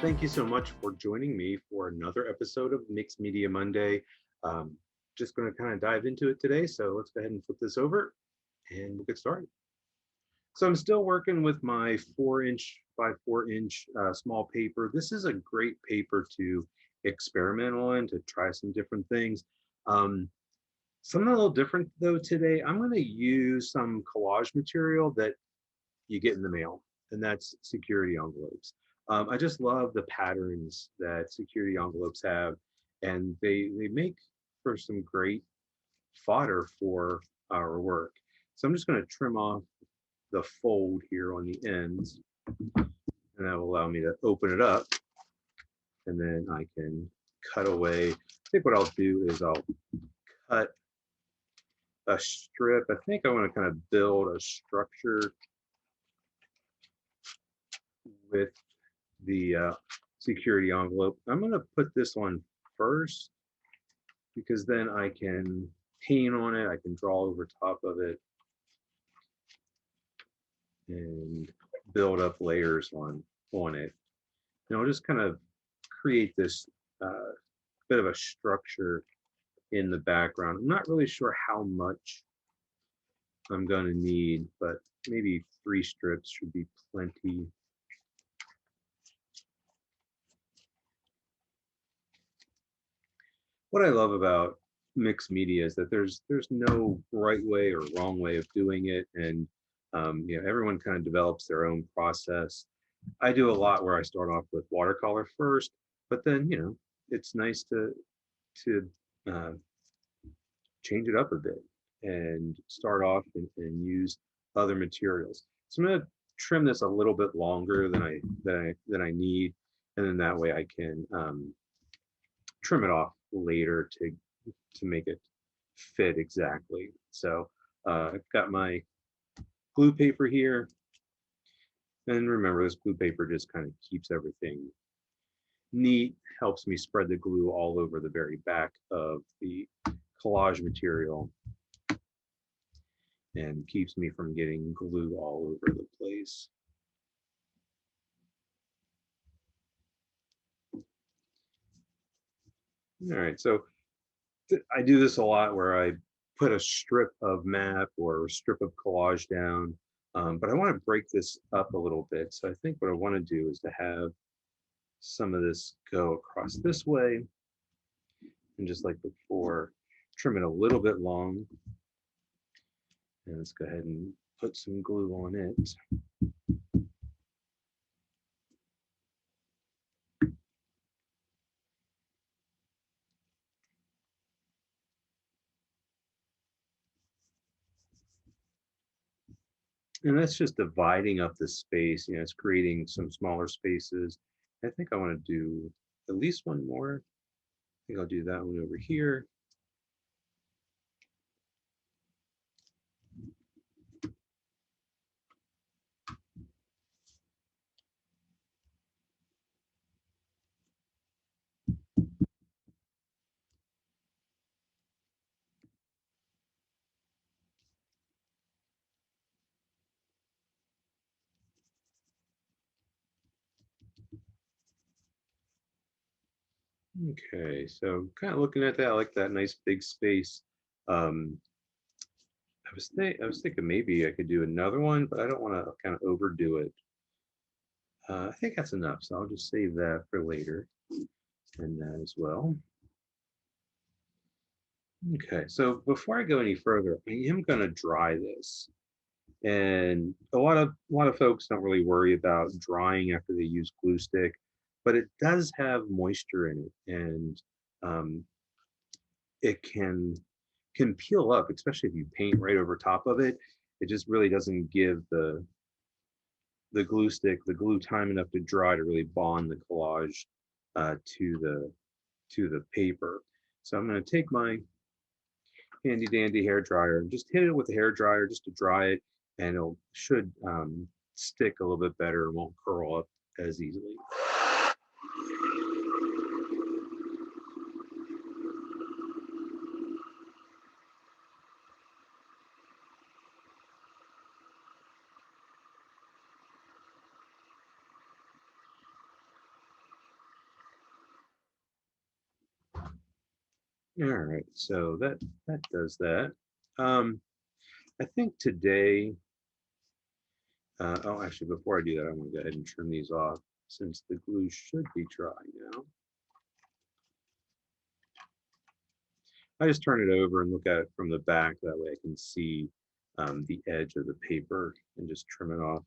Thank you so much for joining me for another episode of Mixed Media Monday. Um, just going to kind of dive into it today. So let's go ahead and flip this over and we'll get started. So I'm still working with my 4" by 4" small paper. This is a great paper to experiment on, to try some different things. Um, Something a little different though today, I'm going to use some collage material that you get in the mail, and that's security envelopes. I just love the patterns that security envelopes have, and they make for some great fodder for our work. So I'm just going to trim off the fold here on the ends, and that will allow me to open it up, and then I can cut away. I think what I'll do is I'll cut a strip. I think I want to kind of build a structure with the security envelope. I'm going to put this one first because then I can paint on it. I can draw over top of it and build up layers on it. And I'll just kind of create this bit of a structure in the background. I'm not really sure how much I'm going to need, but maybe 3 strips should be plenty. What I love about mixed media is that there's no right way or wrong way of doing it, and everyone kind of develops their own process. I do a lot where I start off with watercolor first, but then it's nice to uh, change it up a bit and start off and use other materials. So I'm going to trim this a little bit longer than I need, and then that way I can trim it off later to make it fit exactly. So I've got my glue paper here, and remember, this glue paper just kind of keeps everything neat, helps me spread the glue all over the very back of the collage material, and keeps me from getting glue all over the place. All right, so I do this a lot where I put a strip of map or a strip of collage down, but I want to break this up a little bit. So I think what I want to do is to have some of this go across this way, and just like before, trim it a little bit long. And let's go ahead and put some glue on it. And that's just dividing up the space. It's creating some smaller spaces. I think I want to do at least one more. I think I'll do that one over here. Okay, so kind of looking at that, I like that nice big space. Um, I was thinking maybe I could do another one, but I don't want to kind of overdo it. I think that's enough, so I'll just save that for later, and that as well. Okay, so before I go any further, I am going to dry this. And a lot of folks don't really worry about drying after they use glue stick, but it does have moisture in it, and um, it can peel up, especially if you paint right over top of it. It just really doesn't give the glue stick the glue time enough to dry to really bond the collage to the paper. So I'm going to take my handy dandy hair dryer and just hit it with the hair dryer just to dry it, and it should stick a little bit better and won't curl up as easily. All right, so that does that. I think today, oh, actually, before I do that, I want to go ahead and trim these off since the glue should be dry now. I just turn it over and look at it from the back. That way I can see the edge of the paper and just trim it off.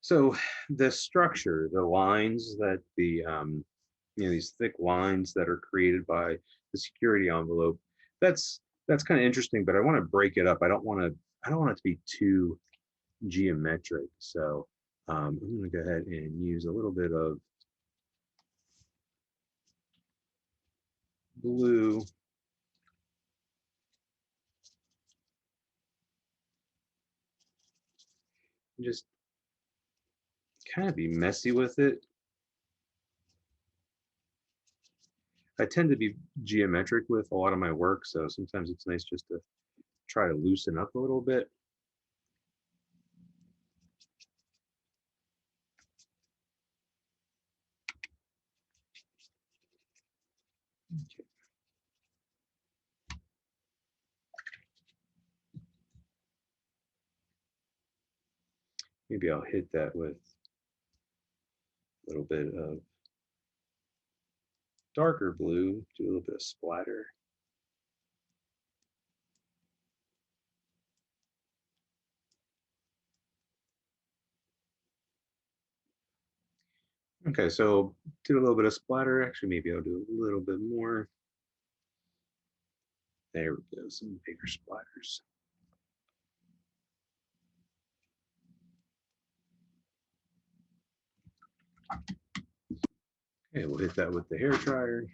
So the structure, the lines that these thick lines that are created by the security envelope, that's kind of interesting, but I want to break it up. I don't want it to be too geometric. So I'm going to go ahead and use a little bit of blue. Just kind of be messy with it. I tend to be geometric with a lot of my work, so sometimes it's nice just to try to loosen up a little bit. Okay. Maybe I'll hit that with a little bit of darker blue, do a little bit of splatter. Okay, so did a little bit of splatter. Actually, maybe I'll do a little bit more. There we go, some bigger splatters. Okay, we'll hit that with the hair dryer.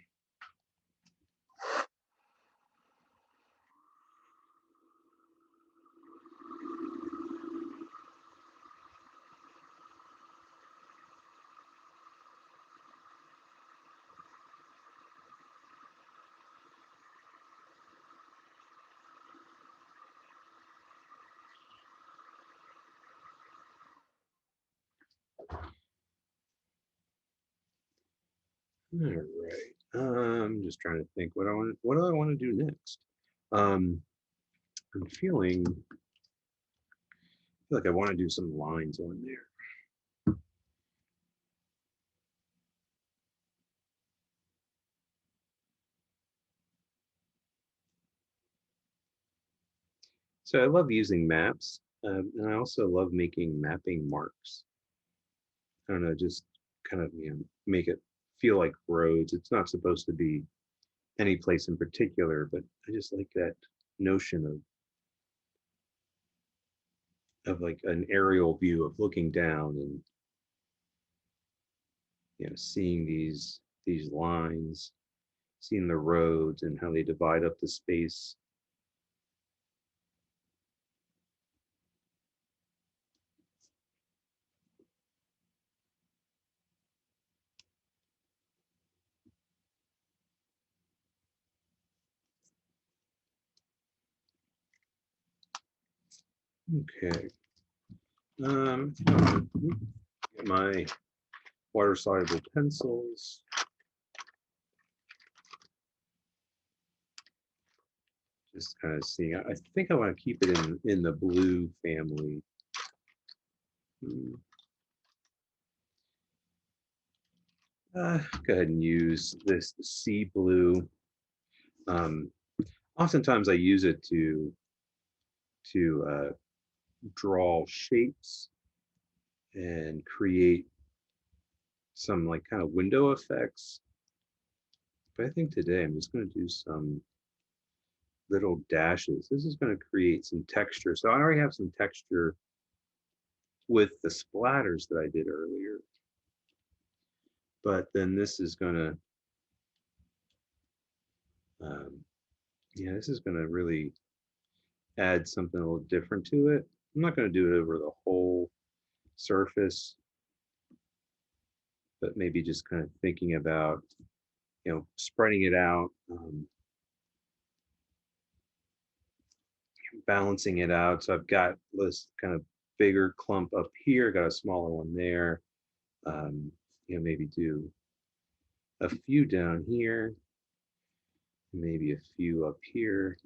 All right. I'm just trying to think what do I want to do next? I'm feeling like I want to do some lines on there. So I love using maps, and I also love making mapping marks. I don't know, just kind of make it feel like roads. It's not supposed to be any place in particular, but I just like that notion of like an aerial view of looking down and seeing these lines, seeing the roads and how they divide up the space. Okay. Get my water-soluble pencils. Just kind of seeing. I think I want to keep it in the blue family. Go ahead and use this sea blue. Oftentimes I use it to draw shapes and create some like kind of window effects. But I think today I'm just going to do some little dashes. This is going to create some texture. So I already have some texture with the splatters that I did earlier. But then this is going to, this is going to really add something a little different to it. I'm not going to do it over the whole surface, but maybe just kind of thinking about, spreading it out, balancing it out. So I've got this kind of bigger clump up here, got a smaller one there. Maybe do a few down here, maybe a few up here.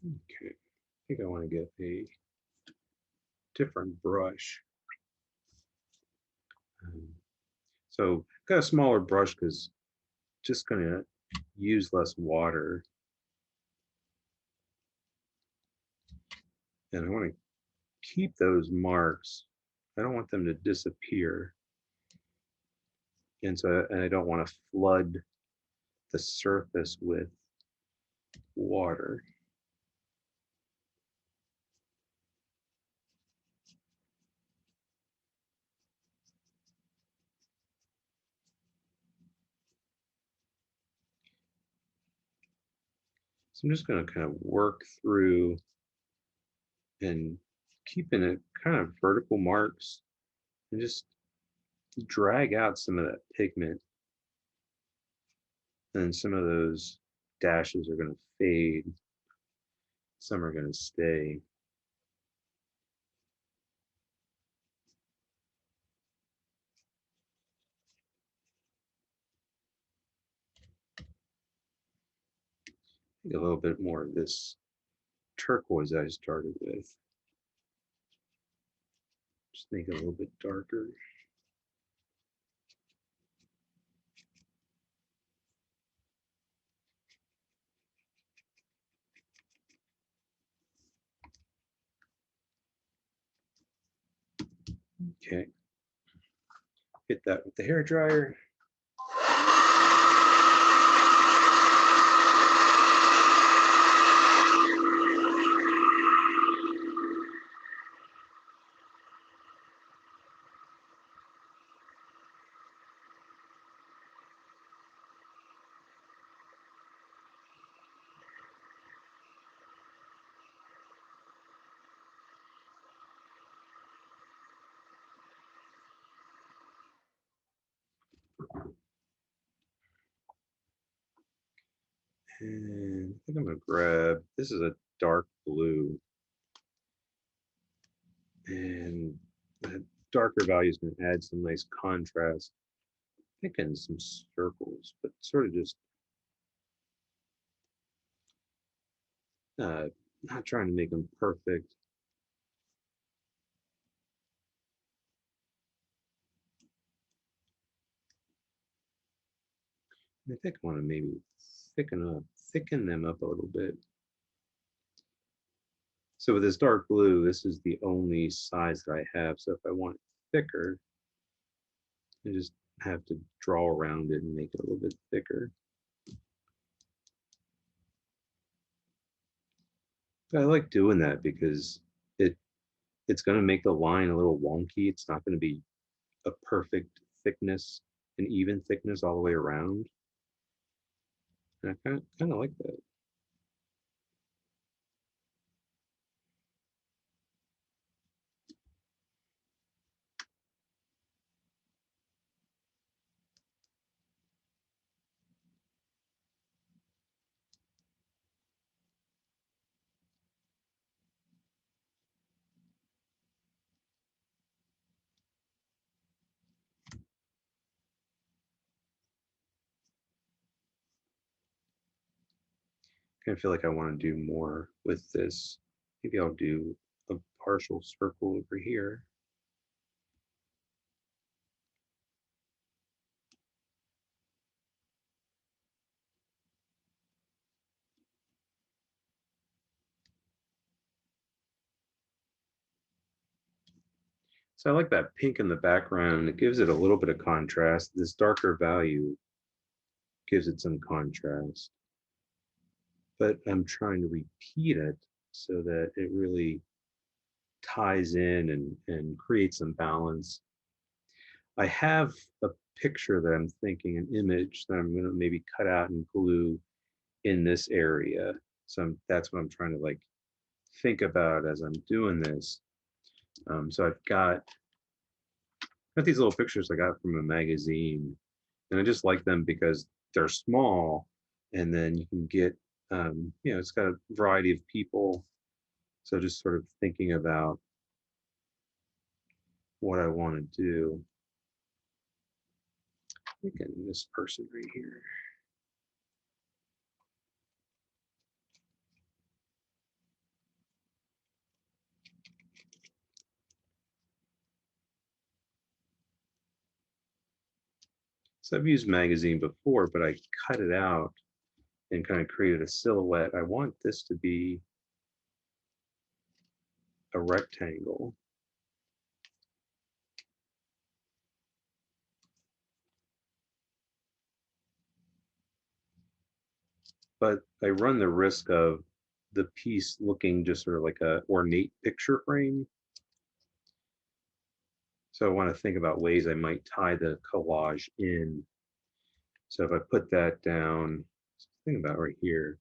Okay, I think I want to get a different brush. So got a smaller brush because just going to use less water. And I want to keep those marks. I don't want them to disappear. And so I don't want to flood the surface with water. So I'm just going to kind of work through and keeping it kind of vertical marks and just drag out some of that pigment. And some of those dashes are going to fade. Some are going to stay. A little bit more of this turquoise I started with. Just make it a little bit darker. Okay. Hit that with the hair dryer. And I think I'm going to grab, this is a dark blue. And that darker value is going to add some nice contrast. Thinking some circles, but sort of just not trying to make them perfect. I think I want to maybe thicken them up a little bit. So with this dark blue, this is the only size that I have. So if I want it thicker, I just have to draw around it and make it a little bit thicker. But I like doing that because it's going to make the line a little wonky. It's not going to be a perfect thickness, an even thickness all the way around. And I kind of like that. I feel like I want to do more with this. Maybe I'll do a partial circle over here. So I like that pink in the background. It gives it a little bit of contrast. This darker value gives it some contrast. But I'm trying to repeat it so that it really ties in and creates some balance. I have a picture that I'm thinking, an image that I'm going to maybe cut out and glue in this area. So that's what I'm trying to like think about as I'm doing this. So I've got these little pictures I got from a magazine, and I just like them because they're small, and then you can get, you know, it's got a variety of people So just sort of thinking about what I want to do. Thinking this person right here. So I've used magazine before, but I cut it out and kind of created a silhouette. I want this to be a rectangle. But I run the risk of the piece looking just sort of like a ornate picture frame. So I want to think about ways I might tie the collage in. So if I put that down, think about right here,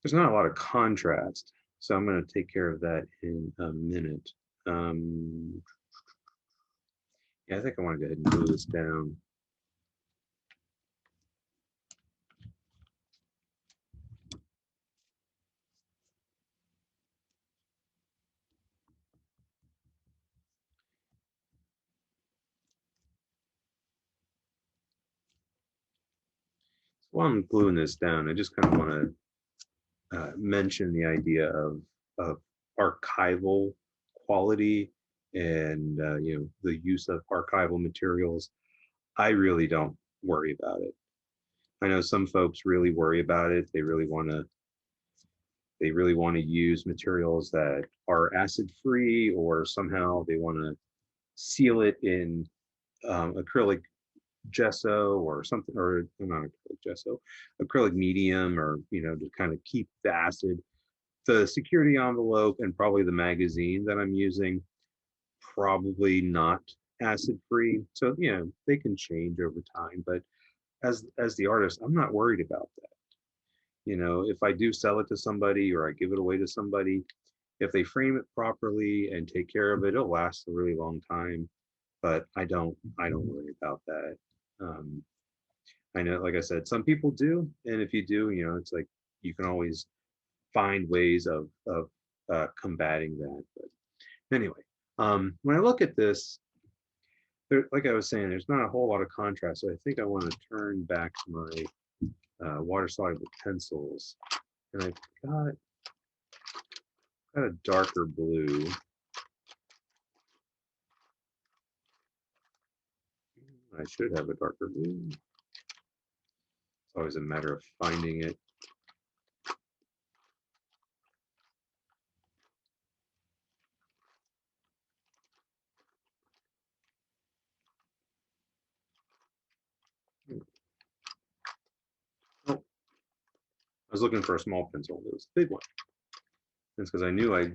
there's not a lot of contrast. So I'm going to take care of that in a minute. Yeah, I think I want to go ahead and glue this down. While I'm gluing this down, I just kind of want to mention the idea of archival quality and the use of archival materials. I really don't worry about it. I know some folks really worry about it. They really want to use materials that are acid free, or somehow they want to seal it in acrylic gesso or something, or not acrylic gesso, acrylic medium, or to kind of keep the acid. The security envelope and probably the magazine that I'm using, probably not acid free. So they can change over time. But as the artist, I'm not worried about that. If I do sell it to somebody or I give it away to somebody, if they frame it properly and take care of it, it'll last a really long time. But I don't worry about that. Um, I know, like I said, some people do, and if you do, it's like you can always find ways of combating that. But anyway, when I look at this, like I was saying, there's not a whole lot of contrast. So I think I want to turn back to my water-soluble pencils, and I've got a darker blue. I should have a darker blue. It's always a matter of finding it. Oh, I was looking for a small pencil. It was a big one. It's because I knew I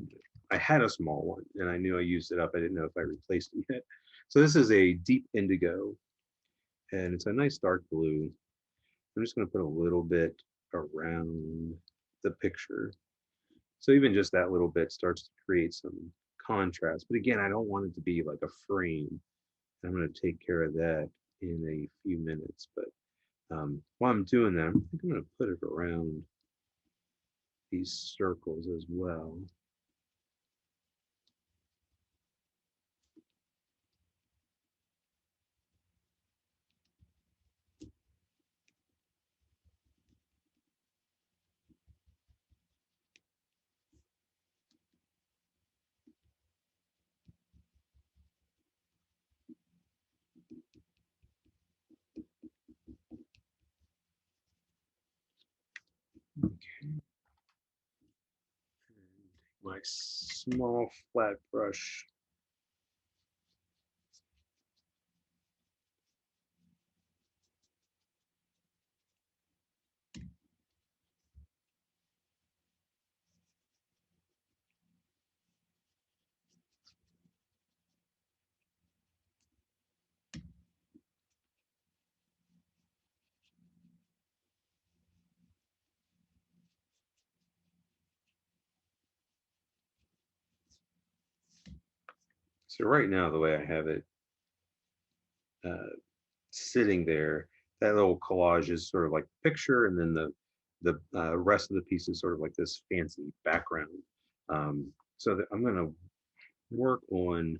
had a small one and I knew I used it up. I didn't know if I replaced it yet. So this is a deep indigo, and it's a nice dark blue. I'm just going to put a little bit around the picture. So even just that little bit starts to create some contrast. But again, I don't want it to be like a frame. I'm going to take care of that in a few minutes. But while I'm doing that, I think I'm going to put it around these circles as well. Okay. My small flat brush. So right now, the way I have it sitting there, that little collage is sort of like picture, and then the rest of the piece is sort of like this fancy background. So that I'm going to work on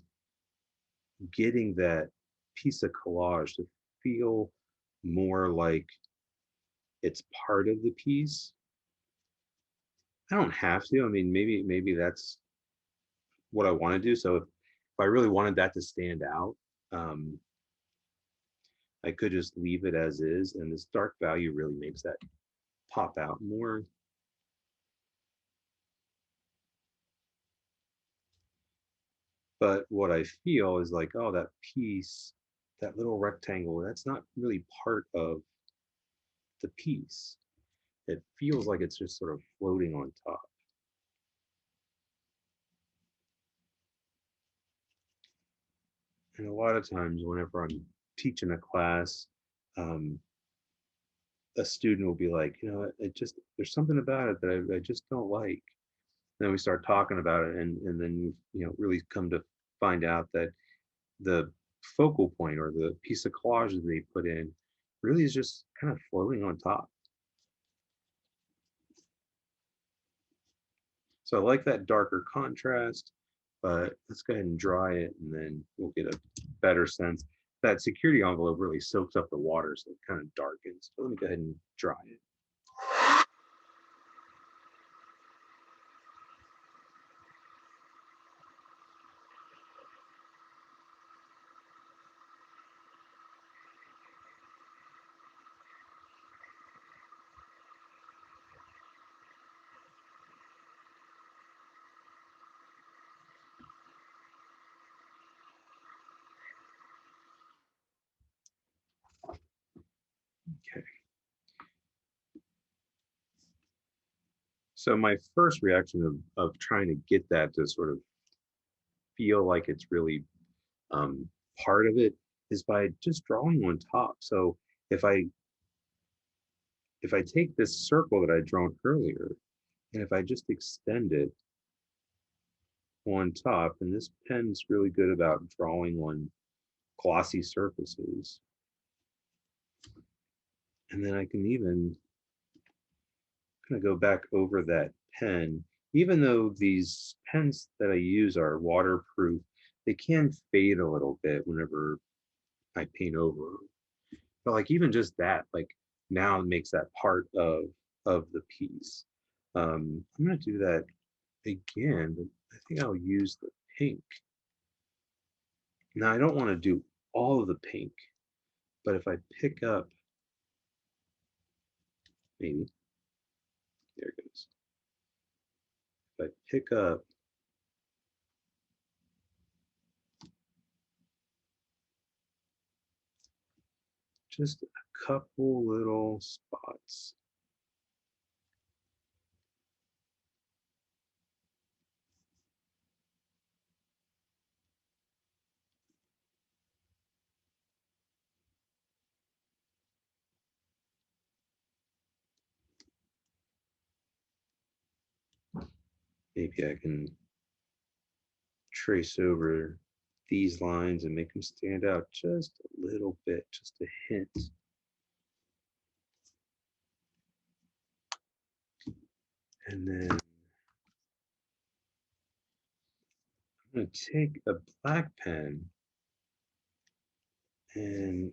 getting that piece of collage to feel more like it's part of the piece. I don't have to. I mean, maybe that's what I want to do. So if I really wanted that to stand out, um, I could just leave it as is, and this dark value really makes that pop out more. But what I feel is like, oh, that piece, that little rectangle, that's not really part of the piece. It feels like it's just sort of floating on top. And a lot of times whenever I'm teaching a class, um, a student will be like, you know, it just, there's something about it that I just don't like. And then we start talking about it, and then, you know, really come to find out that the focal point or the piece of collage that they put in really is just kind of floating on top. So I like that darker contrast, but let's go ahead and dry it, and then we'll get a better sense. That security envelope really soaks up the water, so it kind of darkens. But let me go ahead and dry it. Okay. So my first reaction of trying to get that to sort of feel like it's really um, part of it is by just drawing on top. So if I if I take this circle that I drawn earlier, and if I just extend it on top, and this pen's really good about drawing on glossy surfaces, and then I can even kind of go back over that pen. Even though these pens that I use are waterproof, they can fade a little bit whenever I paint over them. But like even just that, like now it makes that part of the piece. I'm gonna do that again, but I think I'll use the pink. Now I don't want to do all of the pink, but if I pick up, maybe, there it goes. If I pick up just a couple little spots. Maybe I can trace over these lines and make them stand out just a little bit, just a hint. And then I'm going to take a black pen, and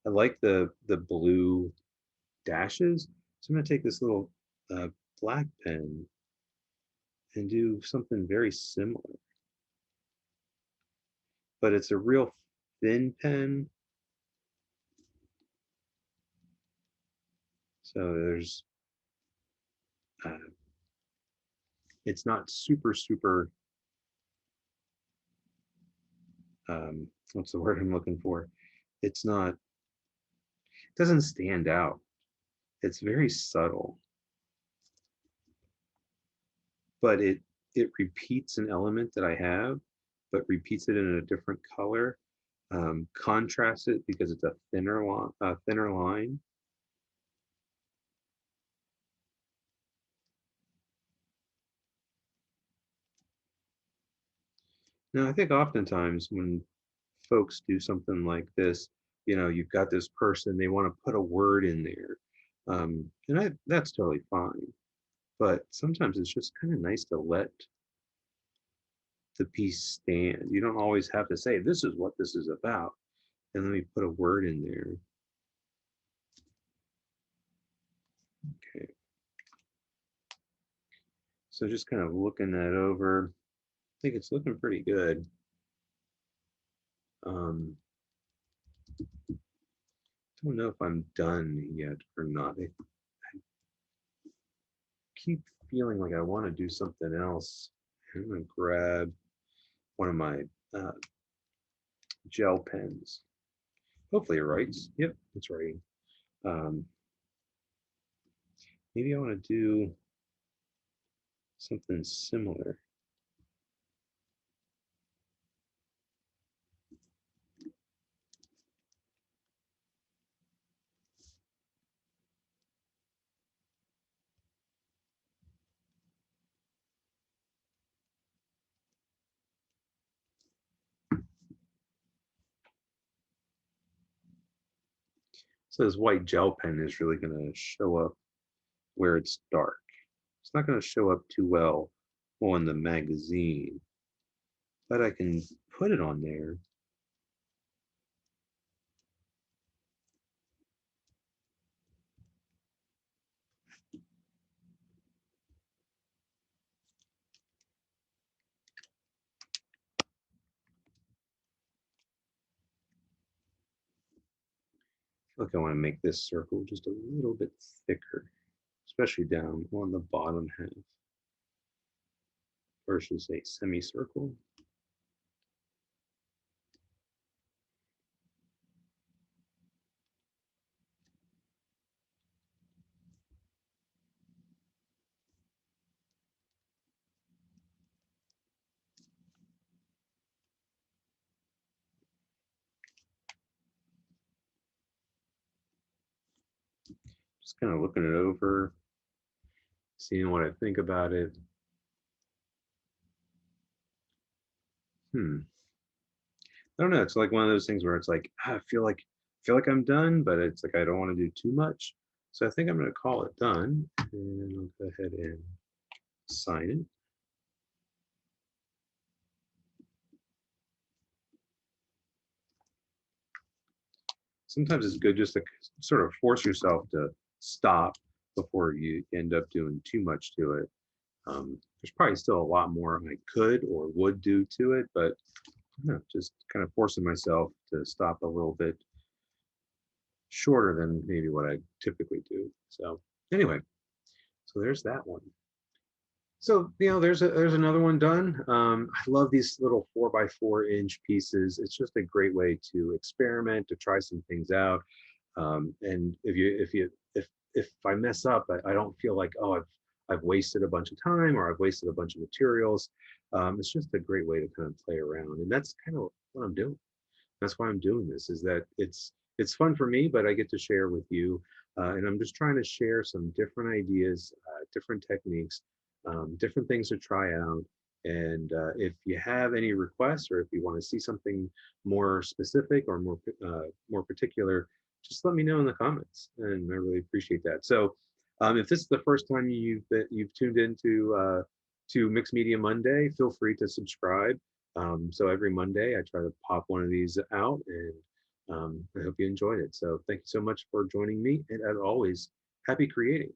I like the blue dashes. So I'm going to take this little black pen and do something very similar. But it's a real thin pen. So there's, it's not super, what's the word I'm looking for? It's not, it doesn't stand out. It's very subtle, but it repeats an element that I have, but repeats it in a different color. Contrasts it because it's a thinner line. Now, I think oftentimes when folks do something like this, you know, you've got this person, they want to put a word in there, That's totally fine. But sometimes it's just kind of nice to let the piece stand. You don't always have to say, this is what this is about. And let me put a word in there. Okay. So just kind of looking that over. I think it's looking pretty good. Don't know if I'm done yet or not. I keep feeling like I want to do something else. I'm going to grab one of my uh, gel pens. Hopefully it writes. Yep, it's writing. Um, maybe I want to do something similar. So this white gel pen is really going to show up where it's dark. It's not going to show up too well on the magazine, but I can put it on there. Look, I want to make this circle just a little bit thicker, especially down on the bottom half versus a semicircle. Just kind of looking it over, seeing what I think about it. I don't know. It's like one of those things where it's like I feel like I'm done, but it's like I don't want to do too much. So I think I'm going to call it done, and I'll go ahead and sign it. Sometimes it's good just to sort of force yourself to stop before you end up doing too much to it. There's probably still a lot more I could or would do to it, but just kind of forcing myself to stop a little bit shorter than maybe what I typically do. So anyway, so there's that one. So there's another one done. I love these little 4x4 inch pieces. It's just a great way to experiment, to try some things out. And if I mess up, I don't feel like, oh, I've wasted a bunch of time or I've wasted a bunch of materials. It's just a great way to kind of play around, and that's kind of what I'm doing. That's why I'm doing this. Is that it's fun for me, but I get to share with you, and I'm just trying to share some different ideas, different techniques, different things to try out. And if you have any requests, or if you want to see something more specific or more particular, just let me know in the comments, and I really appreciate that. So, if this is the first time you've tuned into to Mixed Media Monday, feel free to subscribe. So every Monday, I try to pop one of these out, and I hope you enjoyed it. So thank you so much for joining me, and as always, happy creating.